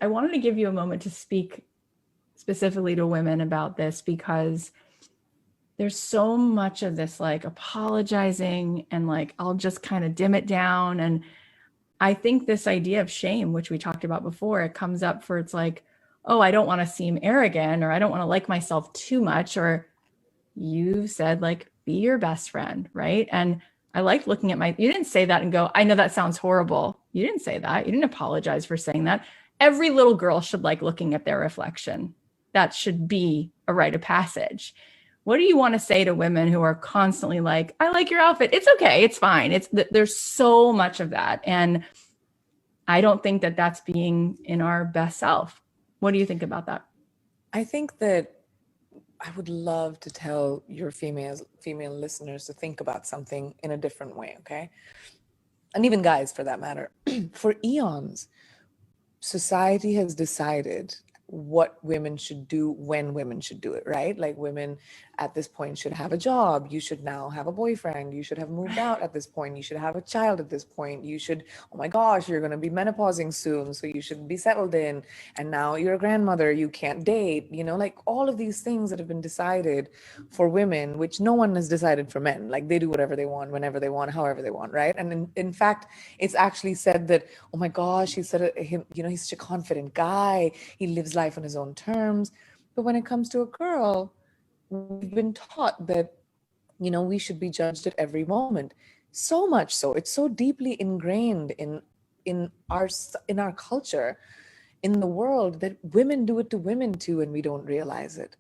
I wanted to give you a moment to speak specifically to women about this, because there's so much of this like apologizing and like, I'll just kind of dim it down. And I think this idea of shame, which we talked about before, it comes up for, it's like, oh, I don't want to seem arrogant, or I don't want to like myself too much. Or you said like, be your best friend, right? And I like looking at you didn't say that and go, I know that sounds horrible. You didn't say that. You didn't apologize for saying that. Every little girl should like looking at their reflection. That should be a rite of passage. What do you want to say to women who are constantly like, I like your outfit. It's okay. It's fine. There's so much of that. And I don't think that that's being in our best self. What do you think about that? I think that I would love to tell your female listeners to think about something in a different way, okay? And even guys for that matter. For eons, society has decided what women should do when women should do it, right? Like women at this point should have a job. You should now have a boyfriend. You should have moved out at this point. You should have a child at this point. You should, oh my gosh, you're going to be menopausing soon. So you should be settled in. And now you're a grandmother. You can't date, like all of these things that have been decided for women, which no one has decided for men. Like they do whatever they want, whenever they want, however they want, right? And in fact, it's actually said that, oh my gosh, he's such a confident guy. He lives life on his own terms. But when it comes to a girl, we've been taught that, we should be judged at every moment. So much so, it's so deeply ingrained in our culture, in the world, that women do it to women too, and we don't realize it.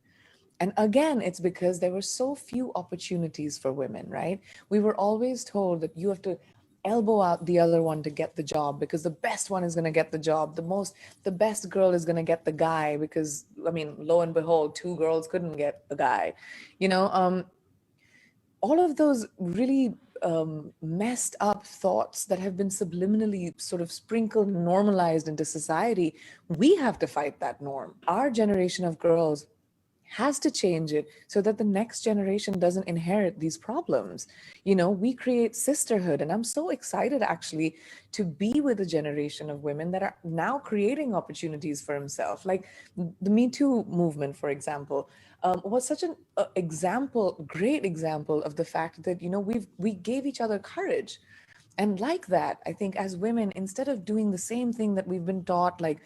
And again, it's because there were so few opportunities for women, right? We were always told that you have to elbow out the other one to get the job, because the best one is going to get the job. The best girl is going to get the guy, because lo and behold, two girls couldn't get the guy. All of those really messed up thoughts that have been subliminally sort of sprinkled and normalized into society, we have to fight that norm. Our generation of girls has to change it so that the next generation doesn't inherit these problems. We create sisterhood, and I'm so excited actually to be with a generation of women that are now creating opportunities for themselves. Like the Me Too movement, for example, was such an great example of the fact that, we gave each other courage. And like that, I think as women, instead of doing the same thing that we've been taught, like,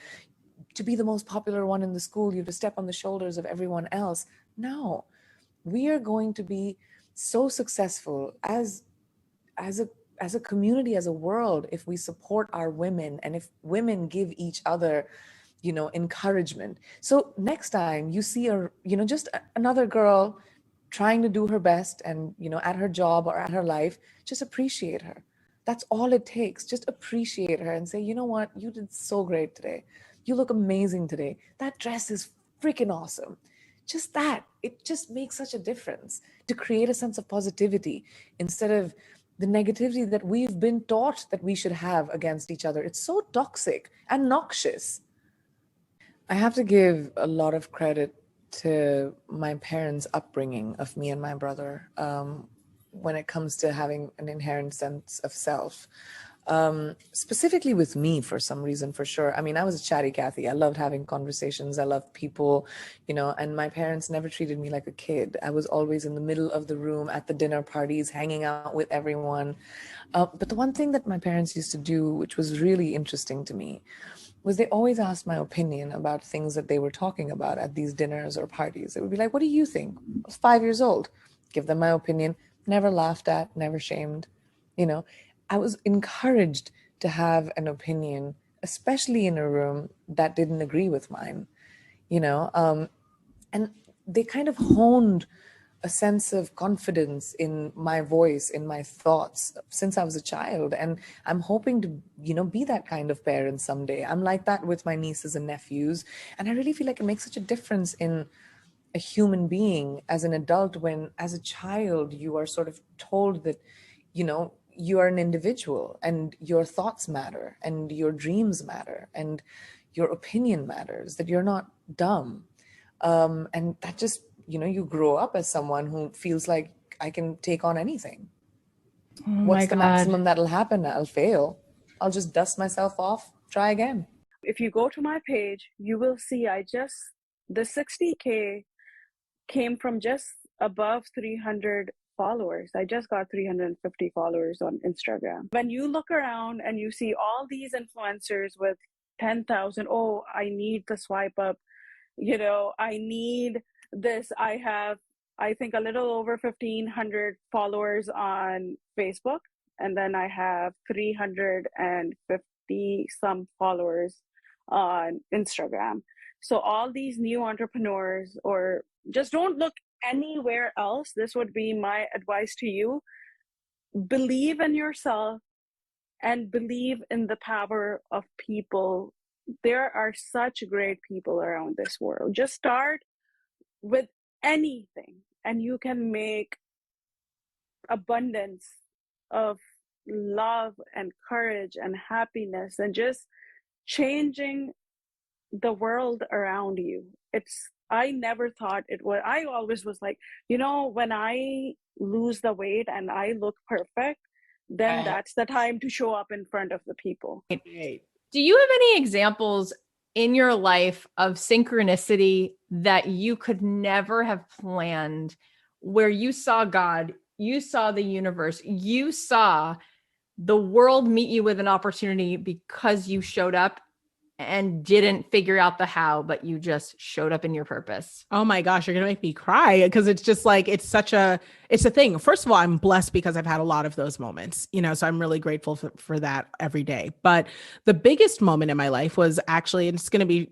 to be the most popular one in the school, you have to step on the shoulders of everyone else. No, we are going to be so successful as a community, as a world, if we support our women and if women give each other, encouragement. So next time you see just another girl trying to do her best and, at her job or at her life, just appreciate her. That's all it takes. Just appreciate her and say, you know what, you did so great today. You look amazing today. That dress is freaking awesome. Just that, it just makes such a difference to create a sense of positivity instead of the negativity that we've been taught that we should have against each other. It's so toxic and noxious. I have to give a lot of credit to my parents' upbringing of me and my brother when it comes to having an inherent sense of self. Specifically with me, for some reason, for sure. I was a chatty Cathy. I loved having conversations. I loved people, and my parents never treated me like a kid. I was always in the middle of the room at the dinner parties, hanging out with everyone. But the one thing that my parents used to do, which was really interesting to me, was they always asked my opinion about things that they were talking about at these dinners or parties. It would be like, what do you think? I was 5 years old. Give them my opinion. Never laughed at, never shamed, I was encouraged to have an opinion, especially in a room that didn't agree with mine, and they kind of honed a sense of confidence in my voice, in my thoughts since I was a child. And I'm hoping to, be that kind of parent someday. I'm like that with my nieces and nephews. And I really feel like it makes such a difference in a human being as an adult when, as a child, you are sort of told that, you are an individual and your thoughts matter and your dreams matter and your opinion matters, that you're not dumb. And that just, you grow up as someone who feels like I can take on anything. Oh What's my the God. maximum that'll happen? I'll fail. I'll just dust myself off, try again. If you go to my page, you will see the 60K came from just above 300 followers. I just got 350 followers on Instagram. When you look around and you see all these influencers with 10,000, oh, I need the swipe up, I need this. I have, I think, a little over 1,500 followers on Facebook, and then I have 350 some followers on Instagram. So all these new entrepreneurs, or just don't look anywhere else. This would be my advice to you. Believe in yourself and believe in the power of people. There are such great people around this world. Just start with anything and you can make abundance of love and courage and happiness and just changing the world around you. I never thought it would. I always was like, when I lose the weight and I look perfect, then that's the time to show up in front of the people. Do you have any examples in your life of synchronicity that you could never have planned, where you saw God, you saw the universe, you saw the world meet you with an opportunity because you showed up and didn't figure out the how, but you just showed up in your purpose? Oh my gosh, you're going to make me cry, because it's just like, it's a thing. First of all, I'm blessed because I've had a lot of those moments, so I'm really grateful for that every day. But the biggest moment in my life was actually, and it's going to be,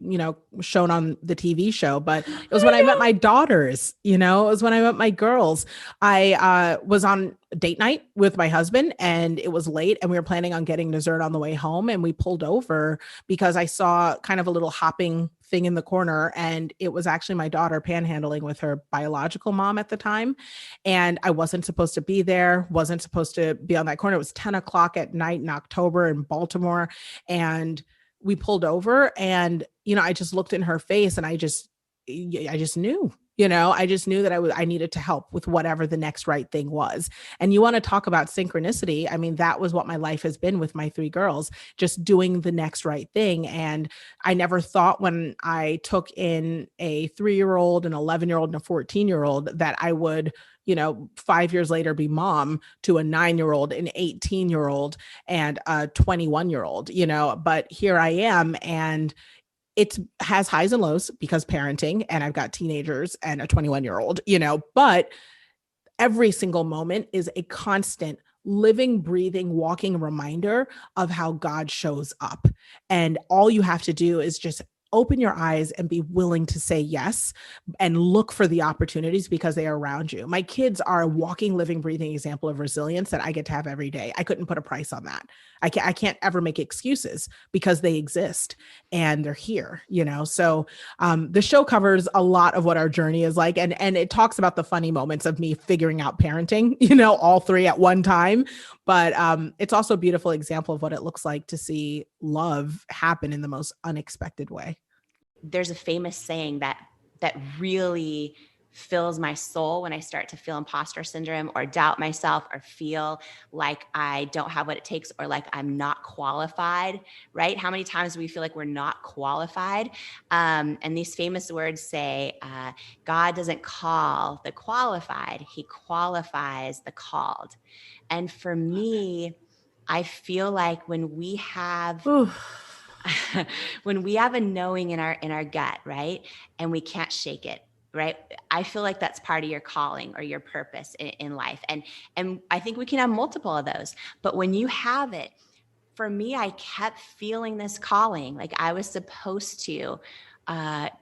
shown on the TV show, but it was when I met my daughters, it was when I met my girls. I was on date night with my husband and it was late and we were planning on getting dessert on the way home, and we pulled over because I saw kind of a little hopping thing in the corner, and it was actually my daughter panhandling with her biological mom at the time. And I wasn't supposed to be there, wasn't supposed to be on that corner. It was 10 o'clock at night in October in Baltimore. And we pulled over and, I just looked in her face and I just knew. I just knew that I needed to help with whatever the next right thing was. And you want to talk about synchronicity. I mean, that was what my life has been with my three girls, just doing the next right thing. And I never thought when I took in a 3-year-old, an 11-year-old, and a 14-year-old that I would, 5 years later be mom to a 9-year-old, an 18-year-old, and a 21-year-old, but here I am. And it has highs and lows because parenting, and I've got teenagers and a 21-year-old, but every single moment is a constant living, breathing, walking reminder of how God shows up. And all you have to do is just open your eyes and be willing to say yes and look for the opportunities because they are around you. My kids are a walking, living, breathing example of resilience that I get to have every day. I couldn't put a price on that. I can't ever make excuses because they exist and they're here, So the show covers a lot of what our journey is like. And it talks about the funny moments of me figuring out parenting, all three at one time. But it's also a beautiful example of what it looks like to see love happen in the most unexpected way. There's a famous saying that really fills my soul when I start to feel imposter syndrome or doubt myself or feel like I don't have what it takes or like I'm not qualified, right? How many times do we feel like we're not qualified? And these famous words say, God doesn't call the qualified, he qualifies the called. And for me, I feel like when we have when we have a knowing in our gut, right? And we can't shake it, right? I feel like that's part of your calling or your purpose in life. And I think we can have multiple of those, but when you have it, for me, I kept feeling this calling, like I was supposed to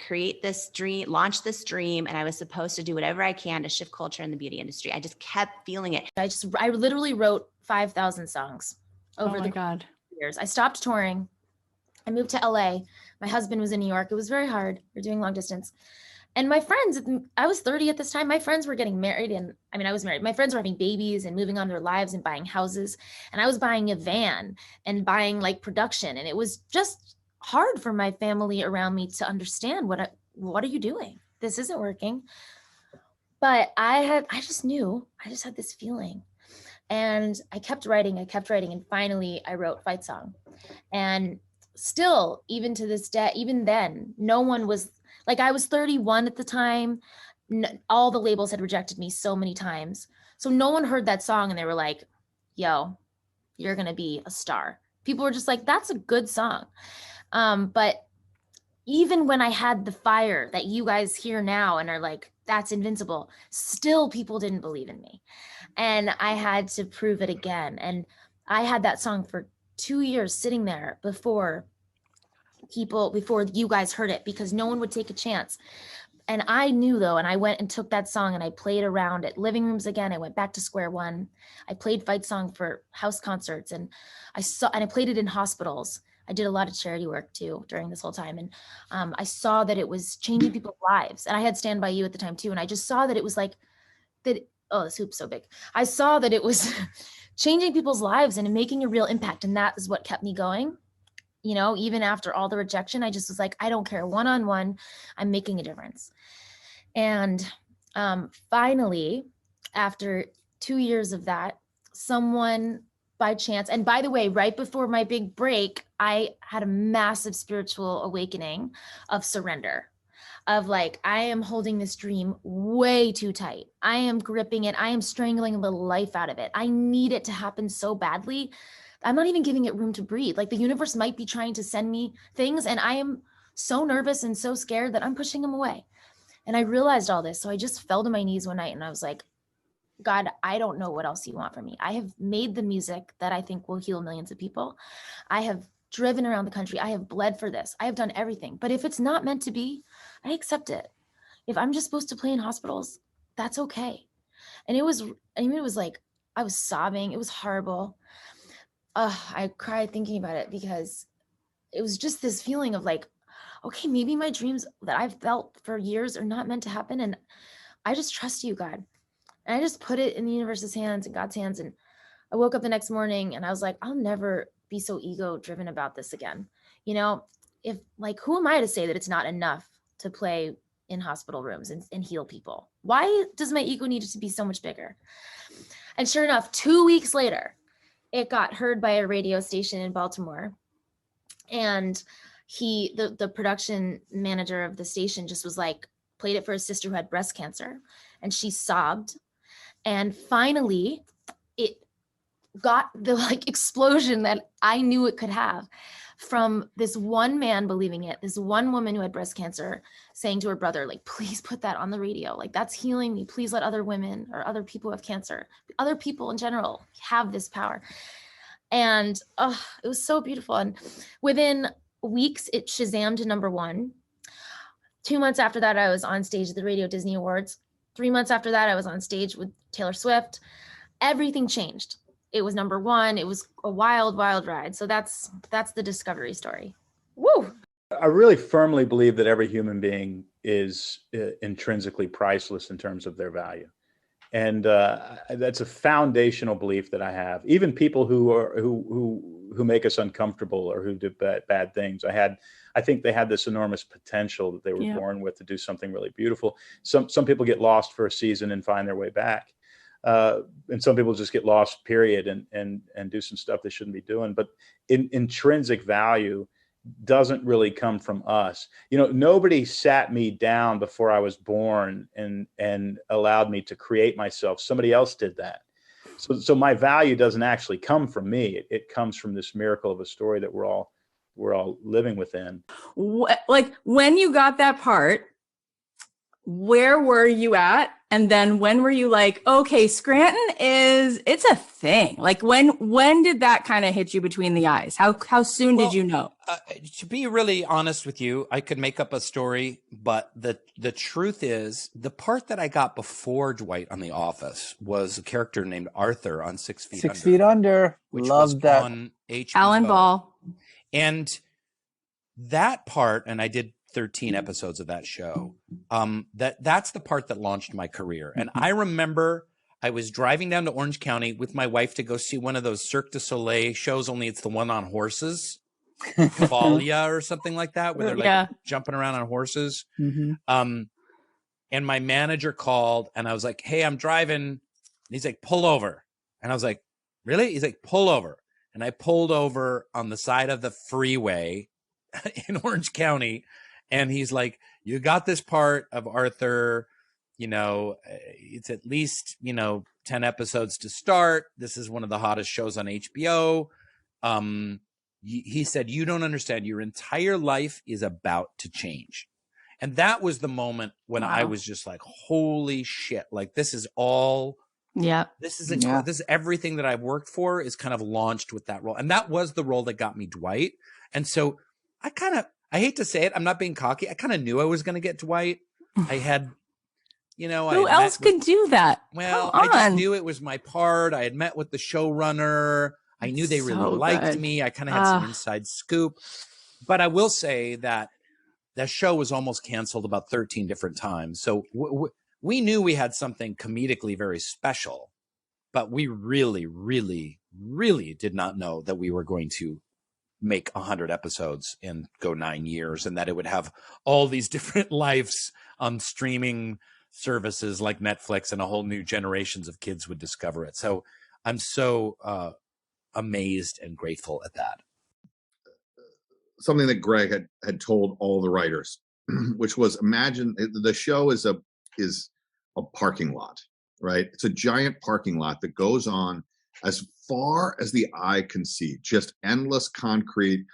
create this dream, launch this dream. And I was supposed to do whatever I can to shift culture in the beauty industry. I just kept feeling it. I literally wrote 5,000 songs over the years. I stopped touring. I moved to LA. My husband was in New York. It was very hard. We're doing long distance. And my friends, I was 30 at this time. My friends were getting married. And I mean, I was married. My friends were having babies and moving on their lives and buying houses. And I was buying a van and buying like production. And it was just hard for my family around me to understand what are you doing? This isn't working. But I just knew, I just had this feeling. And I kept writing. And finally I wrote Fight Song. And still, even to this day, even then, no one was like, I was 31 at the time. All the labels had rejected me so many times. So no one heard that song and they were like, yo, you're going to be a star. People were just like, that's a good song. But even when I had the fire that you guys hear now and are like, that's invincible, still people didn't believe in me. And I had to prove it again. And I had that song for 2 years sitting there before you guys heard it, because no one would take a chance. And I knew though, and I went and took that song and I played around at living rooms again. I went back to square one. I played Fight Song for house concerts, and I played it in hospitals. I did a lot of charity work too during this whole time. And I saw that it was changing people's lives. And I had Stand By You at the time too. And I just saw that it was like that. Oh, this hoop's so big. I saw that it was changing people's lives and making a real impact. And that is what kept me going. You know, even after all the rejection, I just was like, I don't care, one-on-one, I'm making a difference. And finally, after 2 years of that, someone by chance, and by the way, right before my big break, I had a massive spiritual awakening of surrender, of like, I am holding this dream way too tight. I am gripping it. I am strangling the life out of it. I need it to happen so badly. I'm not even giving it room to breathe. Like the universe might be trying to send me things, and I am so nervous and so scared that I'm pushing them away. And I realized all this. So I just fell to my knees one night and I was like, God, I don't know what else you want from me. I have made the music that I think will heal millions of people. I have driven around the country. I have bled for this. I have done everything. But if it's not meant to be, I accept it. If I'm just supposed to play in hospitals, that's okay. And it was like, I was sobbing. It was horrible. I cried thinking about it, because it was just this feeling of like, okay, maybe my dreams that I've felt for years are not meant to happen. And I just trust you, God. And I just put it in the universe's hands and God's hands. And I woke up the next morning and I was like, I'll never be so ego driven about this again. You know, if like, who am I to say that it's not enough to play in hospital rooms and heal people? Why does my ego need to be so much bigger? And sure enough, 2 weeks later, it got heard by a radio station in Baltimore. And the production manager of the station just was like, played it for his sister who had breast cancer, and she sobbed. And finally it got the like explosion that I knew it could have, from this one man believing it, this one woman who had breast cancer saying to her brother, like, please put that on the radio. Like, that's healing me. Please let other women or other people who have cancer, other people in general, have this power. And it was so beautiful. And within weeks, it Shazammed to #1. 2 months after that, I was on stage at the Radio Disney Awards. 3 months after that, I was on stage with Taylor Swift. Everything changed. It was #1. It was a wild, wild ride. So that's the discovery story. Woo! I really firmly believe that every human being is intrinsically priceless in terms of their value. And that's a foundational belief that I have. Even people who make us uncomfortable or who do bad things, I think they had this enormous potential that they were born with to do something really beautiful. Some people get lost for a season and find their way back. And some people just get lost, period, and do some stuff they shouldn't be doing. But intrinsic value doesn't really come from us. You know, nobody sat me down before I was born and allowed me to create myself. Somebody else did that. So my value doesn't actually come from me. It comes from this miracle of a story that we're all living within. Like, when you got that part, where were you at? And then when were you like, okay, Scranton it's a thing? Like, when did that kind of hit you between the eyes? How soon did you know? To be really honest with you, I could make up a story, but the truth is, the part that I got before Dwight on The Office was a character named Arthur on 6 Feet Under. 6 Feet Under. Which Love was that. on HBO. Alan Ball. And that part, and I did 13 episodes of that show. That's the part that launched my career. And I remember I was driving down to Orange County with my wife to go see one of those Cirque du Soleil shows, only it's the one on horses, Falia or something like that, where they're like jumping around on horses. Mm-hmm. And my manager called and I was like, hey, I'm driving. And he's like, pull over. And I was like, really? He's like, pull over. and I pulled over on the side of the freeway in Orange County. And he's like, you got this part of Arthur, it's at least, 10 episodes to start. This is one of the hottest shows on HBO. He said, you don't understand. Your entire life is about to change. And that was the moment when I was just like, holy shit, like this is all. Yeah. This is everything that I've worked for is kind of launched with that role. And that was the role that got me Dwight. And so I hate to say it, I'm not being cocky. I kind of knew I was going to get Dwight. I had, who else could do that? Well, I just knew it was my part. I had met with the showrunner. I knew they really liked me. I kind of had some inside scoop. But I will say that show was almost canceled about 13 different times. So we knew we had something comedically very special, but we really, really, really did not know that we were going to make 100 episodes and go 9 years, and that it would have all these different lives on streaming services like Netflix, and a whole new generations of kids would discover it. So I'm so amazed and grateful at that. Something that Greg had told all the writers, which was, imagine the show is a parking lot, right? It's a giant parking lot that goes on as far as the eye can see, just endless concrete.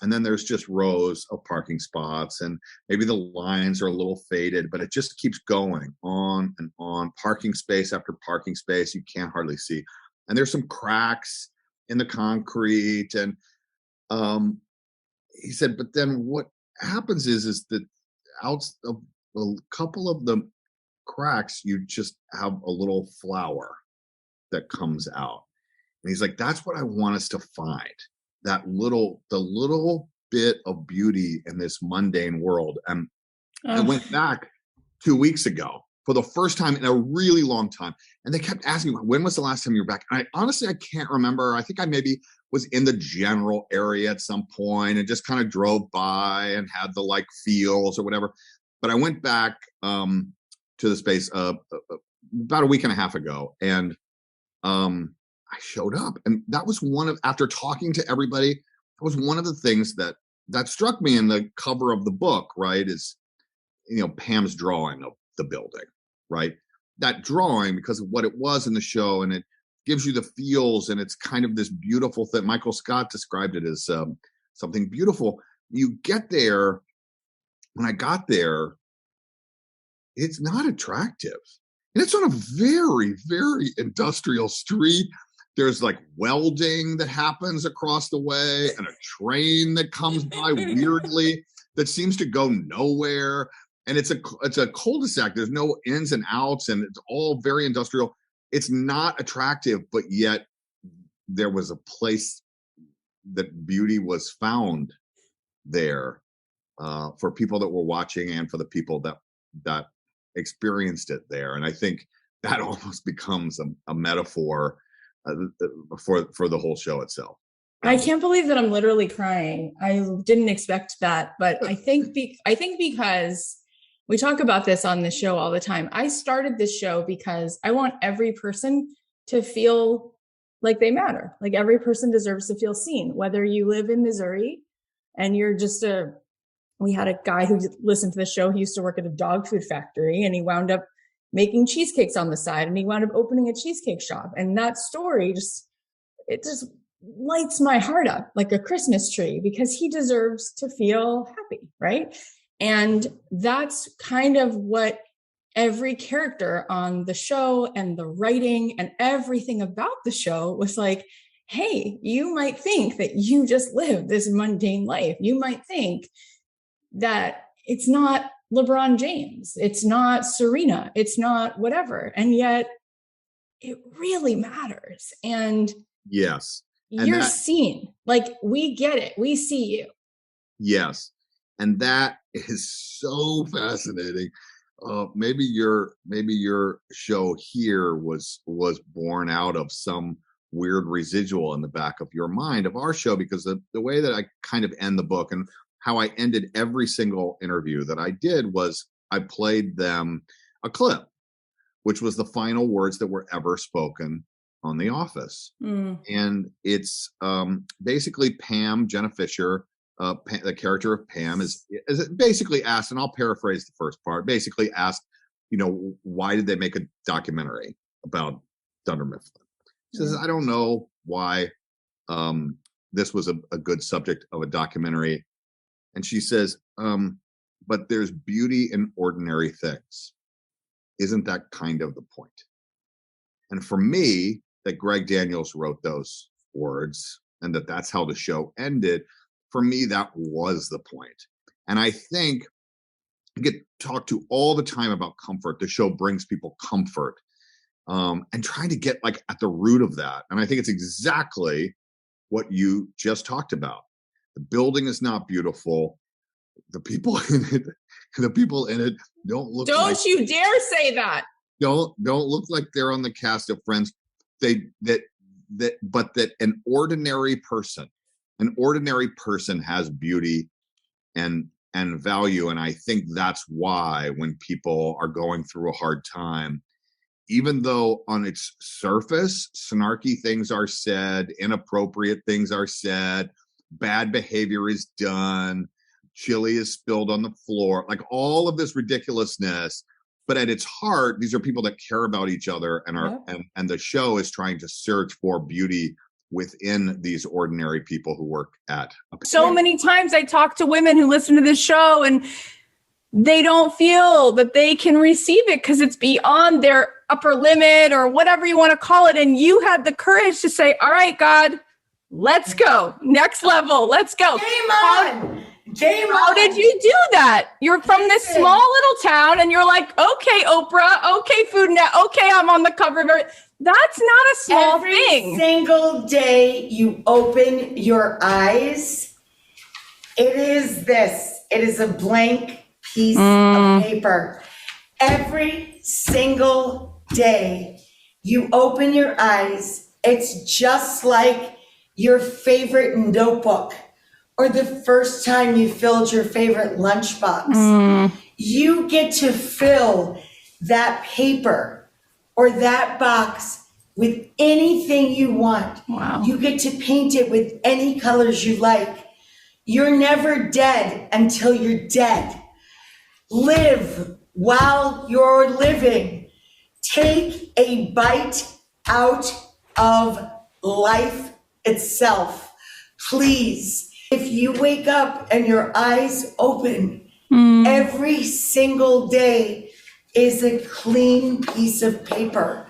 And then there's just rows of parking spots, and maybe the lines are a little faded, but it just keeps going on and on, parking space after parking space. You can't hardly see. And there's some cracks in the concrete. And he said, but then what happens is that out of a couple of the cracks, you just have a little flower that comes out. And he's like, that's what I want us to find. The little bit of beauty in this mundane world. And I went back 2 weeks ago for the first time in a really long time. And they kept asking me, when was the last time you were back? And I can't remember. I think I maybe was in the general area at some point and just kind of drove by and had the feels or whatever. But I went back to the space about a week and a half ago. And I showed up, and that was after talking to everybody, that was one of the things that struck me in the cover of the book, right? Is, Pam's drawing of the building, right? That drawing, because of what it was in the show, and it gives you the feels, and it's kind of this beautiful thing. Michael Scott described it as something beautiful. You get there, when I got there, it's not attractive. And it's on a very, very industrial street. There's welding that happens across the way, and a train that comes by weirdly that seems to go nowhere. And it's a cul-de-sac. There's no ins and outs, and it's all very industrial. It's not attractive, but yet there was a place that beauty was found there for people that were watching, and for the people that experienced it there. And I think that almost becomes a metaphor for the whole show itself. I can't believe that I'm literally crying. I didn't expect that, but I think because we talk about this on the show all the time. I started this show because I want every person to feel like they matter. Like every person deserves to feel seen, whether you live in Missouri and you're just we had a guy who listened to the show. He used to work at a dog food factory, and he wound up making cheesecakes on the side, and he wound up opening a cheesecake shop. And that story just lights my heart up like a Christmas tree, because he deserves to feel happy, right? And that's kind of what every character on the show and the writing and everything about the show was like. Hey, you might think that you just live this mundane life. You might think that it's not LeBron James, it's not Serena, it's not whatever. And yet it really matters. And yes, and you're seen. We get it. We see you. Yes. And that is so fascinating. Maybe your show here was born out of some weird residual in the back of your mind of our show, because the way that I kind of end the book, and how I ended every single interview that I did, was I played them a clip, which was the final words that were ever spoken on The Office. Mm. And it's basically Pam, Jenna Fisher, the character of Pam is basically asked, and I'll paraphrase the first part, basically asked, why did they make a documentary about Dunder Mifflin? She says, I don't know why this was a good subject of a documentary. And she says, but there's beauty in ordinary things. Isn't that kind of the point? And for me, that Greg Daniels wrote those words and that's how the show ended, for me, that was the point. And I think I get talked to all the time about comfort. The show brings people comfort, and trying to get like at the root of that. And I think it's exactly what you just talked about. The building is not beautiful. The people in it don't look. Don't you dare say that. Don't look like they're on the cast of Friends. But that an ordinary person has beauty and value. And I think that's why when people are going through a hard time, even though on its surface, snarky things are said, inappropriate things are said, bad behavior is done, chili is spilled on the floor, like all of this ridiculousness. But at its heart, these are people that care about each other and the show is trying to search for beauty within these ordinary people who work at. So many times I talk to women who listen to this show and they don't feel that they can receive it because it's beyond their upper limit or whatever you want to call it. And you had the courage to say, all right, God, let's go. Next level. Let's go. Game on. How did you do that? You're from this small little town and you're like, okay, Oprah, okay, Food Net, okay, I'm on the cover of it. That's not a small thing. Every single day you open your eyes, it is this. It is a blank piece of paper. Every single day you open your eyes, it's just like your favorite notebook or the first time you filled your favorite lunchbox. You get to fill that paper or that box with anything you want. Wow. You get to paint it with any colors you like. You're never dead until you're dead. Live while you're living. Take a bite out of life itself. Please. If you wake up and your eyes open, every single day is a clean piece of paper.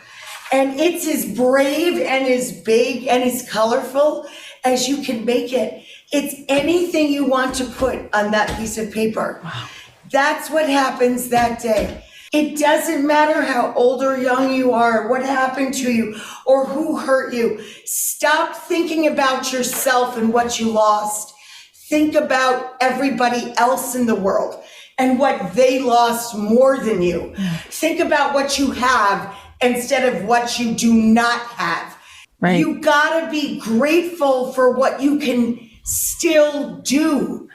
And it's as brave and as big and as colorful as you can make it. It's anything you want to put on that piece of paper. Wow. That's what happens that day. It doesn't matter how old or young you are, what happened to you, or who hurt you. Stop thinking about yourself and what you lost. Think about everybody else in the world and what they lost more than you. Think about what you have instead of what you do not have. Right. You gotta be grateful for what you can still do.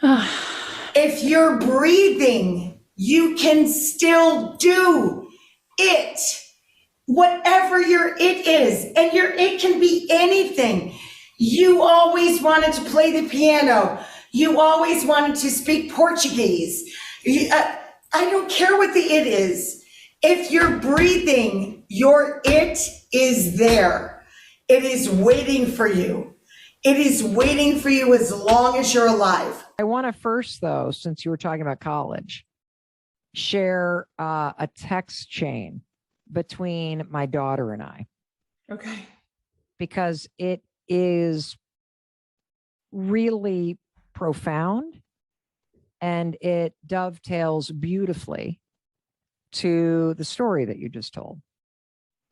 If you're breathing, you can still do it. Whatever your it is, and your it can be anything. You always wanted to play the piano. You always wanted to speak Portuguese. I don't care what the it is. If you're breathing, your it is there. It is waiting for you. It is waiting for you as long as you're alive. I want to first, though, since you were talking about college, share a text chain between my daughter and I. Okay. Because it is really profound and it dovetails beautifully to the story that you just told.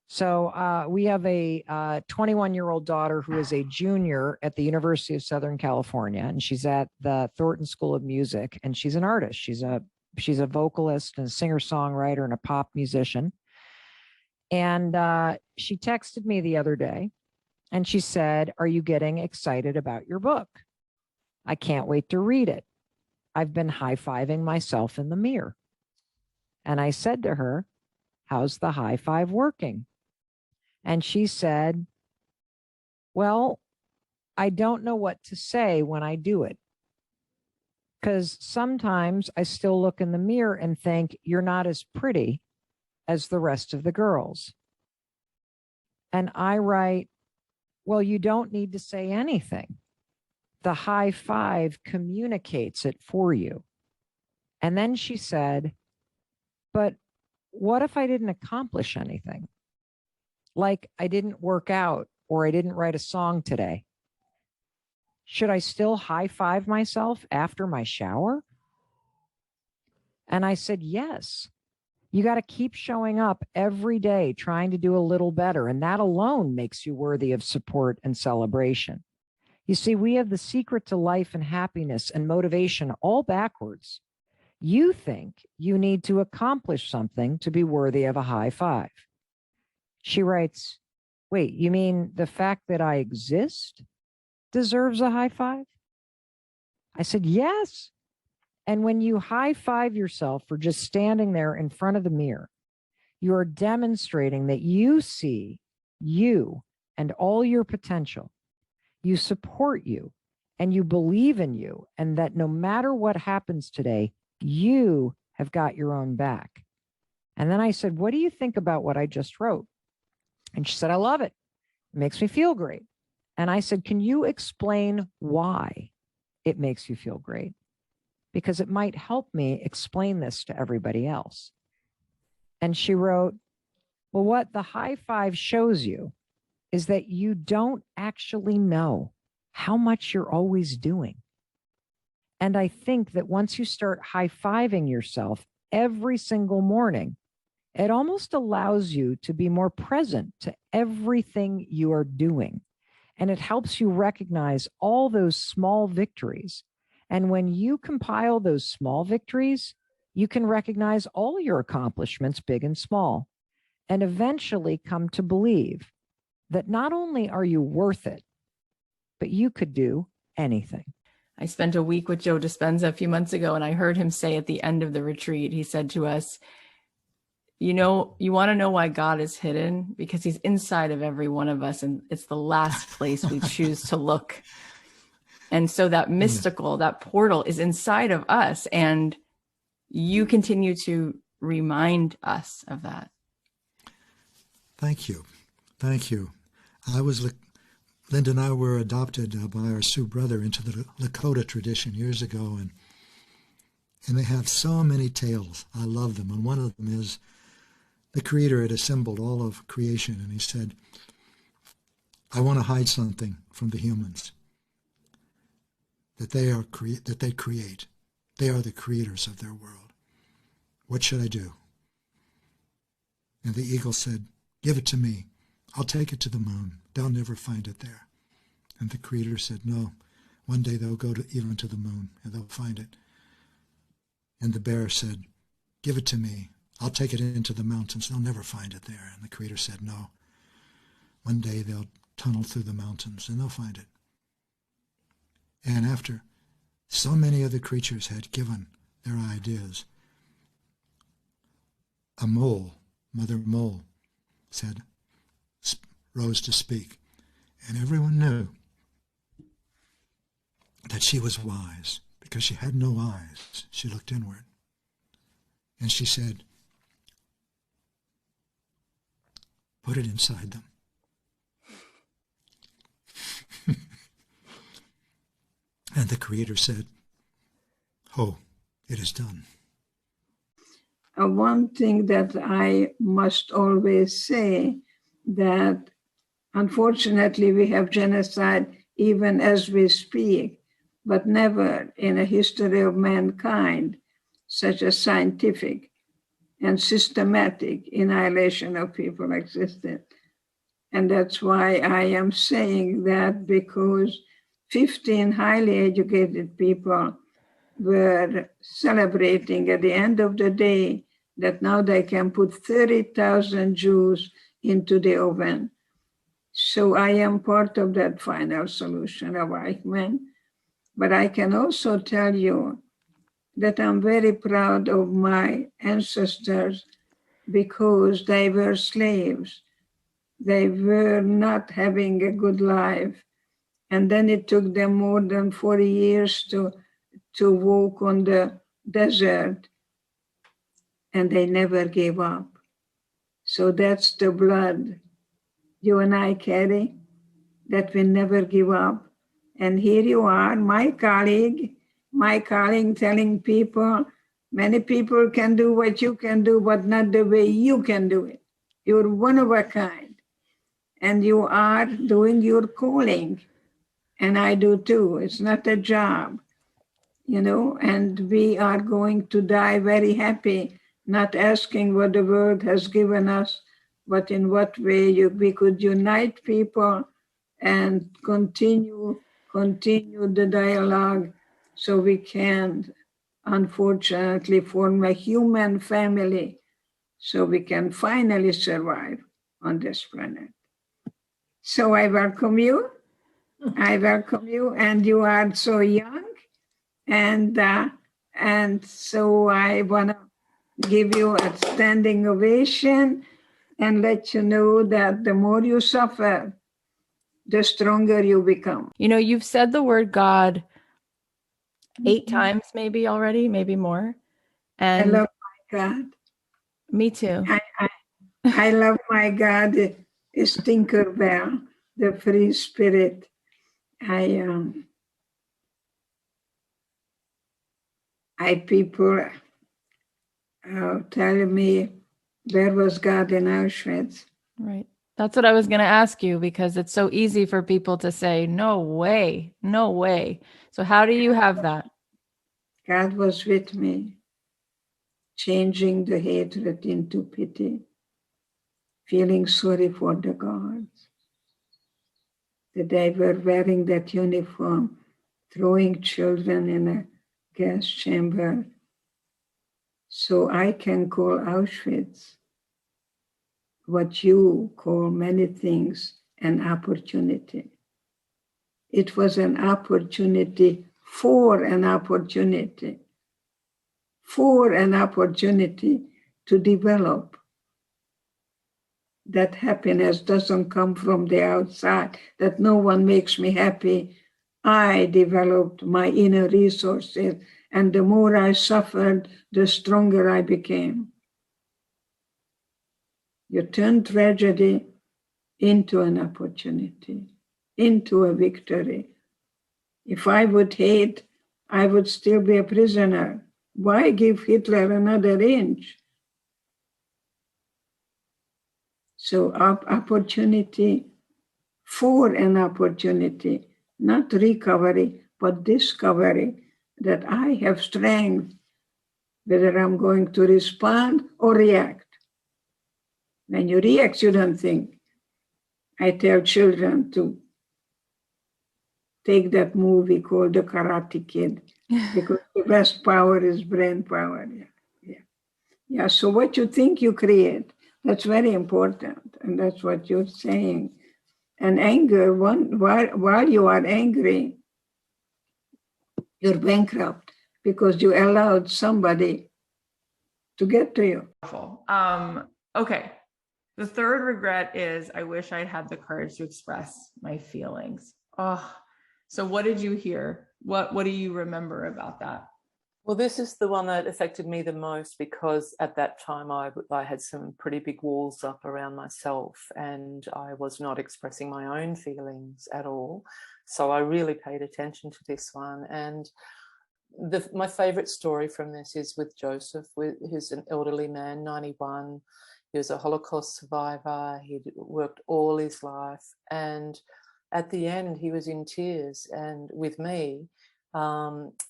So we have a 21-year-old daughter who is a junior at the University of Southern California, and she's at the Thornton School of Music, and she's an artist. She's a vocalist and a singer-songwriter and a pop musician. And she texted me the other day, and she said, "Are you getting excited about your book? I can't wait to read it. I've been high-fiving myself in the mirror." And I said to her, "How's the high five working?" And she said, Well, I don't know what to say when I do it. Because sometimes I still look in the mirror and think, you're not as pretty as the rest of the girls. And I write, well, you don't need to say anything. The high five communicates it for you. And then she said, but what if I didn't accomplish anything? Like I didn't work out or I didn't write a song today. Should I still high five myself after my shower? And I said, yes. You got to keep showing up every day, trying to do a little better. And that alone makes you worthy of support and celebration. You see, we have the secret to life and happiness and motivation all backwards. You think you need to accomplish something to be worthy of a high five. She writes, wait, you mean the fact that I exist deserves a high five? I said, yes. And when you high five yourself for just standing there in front of the mirror, you are demonstrating that you see you and all your potential. You support you and you believe in you, and that no matter what happens today, you have got your own back. And then I said, what do you think about what I just wrote? And she said, I love it. It makes me feel great. And I said, can you explain why it makes you feel great? Because it might help me explain this to everybody else. And she wrote, well, what the high five shows you is that you don't actually know how much you're always doing. And I think that once you start high-fiving yourself every single morning, it almost allows you to be more present to everything you are doing. And it helps you recognize all those small victories. And when you compile those small victories, you can recognize all your accomplishments, big and small, and eventually come to believe that not only are you worth it, but you could do anything. I spent a week with Joe Dispenza a few months ago, and I heard him say at the end of the retreat, he said to us, you know, you want to know why God is hidden? Because he's inside of every one of us, and it's the last place we choose to look. And so that mystical, that portal is inside of us, and you continue to remind us of that. Thank you. Thank you. Linda and I were adopted by our Sioux brother into the Lakota tradition years ago, and they have so many tales. I love them. And one of them is the Creator had assembled all of creation, and he said, I want to hide something from the humans that they create. They are the creators of their world. What should I do? And the eagle said, give it to me. I'll take it to the moon. They'll never find it there. And the Creator said, no, one day they'll go even to the moon and they'll find it. And the bear said, give it to me. I'll take it into the mountains. They'll never find it there. And the Creator said, no, one day they'll tunnel through the mountains and they'll find it. And after so many of the creatures had given their ideas, a mole, Mother Mole, rose to speak, and everyone knew that she was wise because she had no eyes. She looked inward, and she said, put it inside them. And the Creator said, oh, it is done. One thing that I must always say, that unfortunately we have genocide even as we speak, but never in a history of mankind such a scientific and systematic annihilation of people existed. And that's why I am saying that, because 15 highly educated people were celebrating at the end of the day that now they can put 30,000 Jews into the oven. So I am part of that final solution of Eichmann. But I can also tell you that I'm very proud of my ancestors because they were slaves. They were not having a good life. And then it took them more than 40 years to walk on the desert, and they never gave up. So that's the blood you and I carry, that we never give up. And here you are, my colleague telling people, many people can do what you can do, but not the way you can do it. You're one of a kind, and you are doing your calling. And I do too. It's not a job, and we are going to die very happy, not asking what the world has given us, but in what way we could unite people and continue the dialogue so we can, unfortunately, form a human family so we can finally survive on this planet. So I welcome you. And you are so young. And so I want to give you a standing ovation and let you know that the more you suffer, the stronger you become. You've said the word God 8 times maybe already, maybe more. And I love my God. Me too. I love my God, is Tinkerbell, the free spirit. People tell me, where was God in Auschwitz? Right. That's what I was going to ask you, because it's so easy for people to say, no way, no way. So how do you have that? God was with me, changing the hatred into pity, feeling sorry for the gods, that they were wearing that uniform, throwing children in a gas chamber. So I can call Auschwitz what you call many things an opportunity. It was an opportunity for an opportunity to develop. That happiness doesn't come from the outside, that no one makes me happy. I developed my inner resources, and the more I suffered, the stronger I became. You turn tragedy into an opportunity, into a victory. If I would hate, I would still be a prisoner. Why give Hitler another inch? So opportunity for an opportunity, not recovery, but discovery that I have strength, whether I'm going to respond or react. When you react, you don't think. I tell children to take that movie called The Karate Kid, because the best power is brain power. Yeah. So what you think, you create. That's very important, and that's what you're saying. And anger, while you are angry, you're bankrupt because you allowed somebody to get to you. Okay. The third regret is I wish I'd had the courage to express my feelings. So what did you hear? What do you remember about that? Well, this is the one that affected me the most, because at that time I had some pretty big walls up around myself, and I was not expressing my own feelings at all. So I really paid attention to this one. And my favorite story from this is with Joseph, who's an elderly man, 91. He was a Holocaust survivor. He'd worked all his life. And at the end, he was in tears. And with me,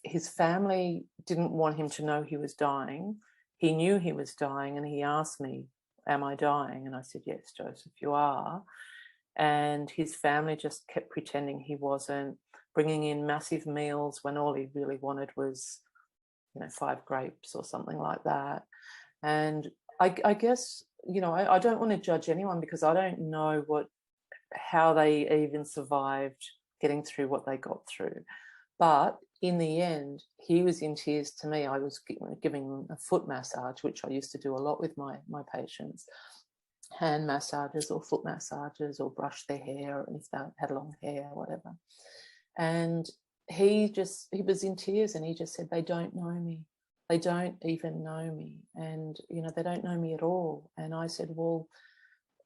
his family didn't want him to know he was dying. He knew he was dying, and he asked me, am I dying? And I said, yes, Joseph, you are. And his family just kept pretending he wasn't, bringing in massive meals when all he really wanted was, 5 grapes or something like that. And I guess, I don't want to judge anyone, because I don't know how they even survived getting through what they got through. But in the end, he was in tears to me. I was giving a foot massage, which I used to do a lot with my patients. hand massages or foot massages or brush their hair if they had long hair or whatever. And he was in tears, and he just said, they don't know me. They don't even know me. And, you know, they don't know me at all. And I said, well,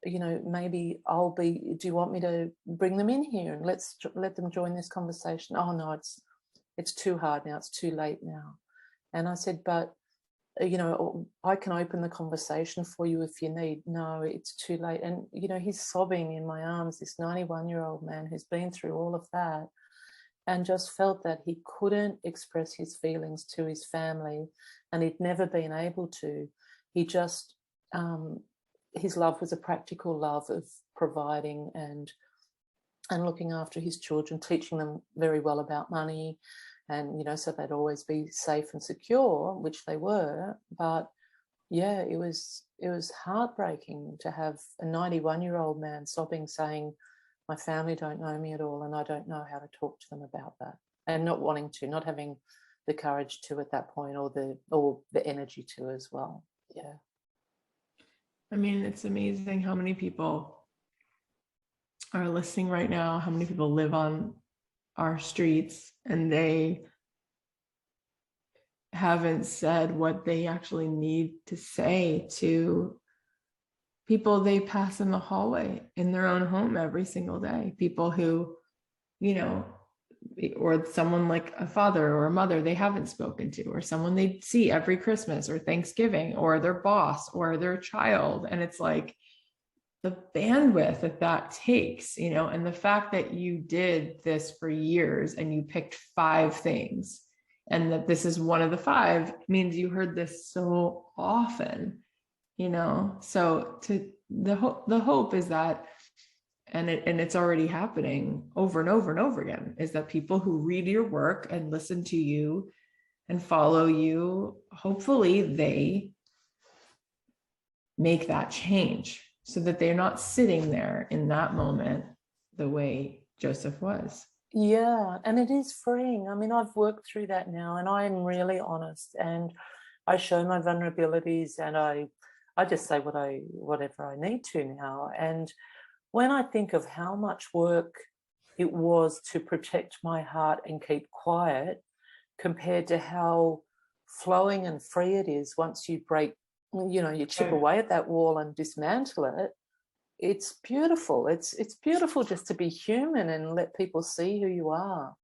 you know, maybe do you want me to bring them in here and let them join this conversation? Oh, no, it's too hard now. It's too late now. And I said, but, you know, I can open the conversation for you if you need. No, it's too late. And, you know, he's sobbing in my arms, this 91-year-old man who's been through all of that, and just felt that he couldn't express his feelings to his family, and he'd never been able to. He just, his love was a practical love of providing and looking after his children, teaching them very well about money, and, you know, so they'd always be safe and secure, which they were. But yeah, it was heartbreaking to have a 91-year-old man sobbing, saying, my family don't know me at all, and I don't know how to talk to them about that, and not wanting to, not having the courage to at that point, or the energy to as well. Yeah. I mean, it's amazing how many people are listening right now, how many people live on our streets, and they haven't said what they actually need to say to people they pass in the hallway in their own home every single day. People who, you know, or someone like a father or a mother they haven't spoken to, or someone they see every Christmas or Thanksgiving, or their boss or their child. And it's like the bandwidth that takes, you know, and the fact that you did this for years and you picked 5 things, and that this is one of the 5 means you heard this so often, you know. So the hope is that, and it's already happening over and over and over again, is that people who read your work and listen to you and follow you, hopefully they make that change, so that they're not sitting there in that moment the way Joseph was. Yeah, and it is freeing. I mean, I've worked through that now, and I'm really honest, and I show my vulnerabilities, and I just say whatever I need to now. And when I think of how much work it was to protect my heart and keep quiet, compared to how flowing and free it is once you break, you know, you chip away at that wall and dismantle it, it's beautiful. It's beautiful just to be human and let people see who you are.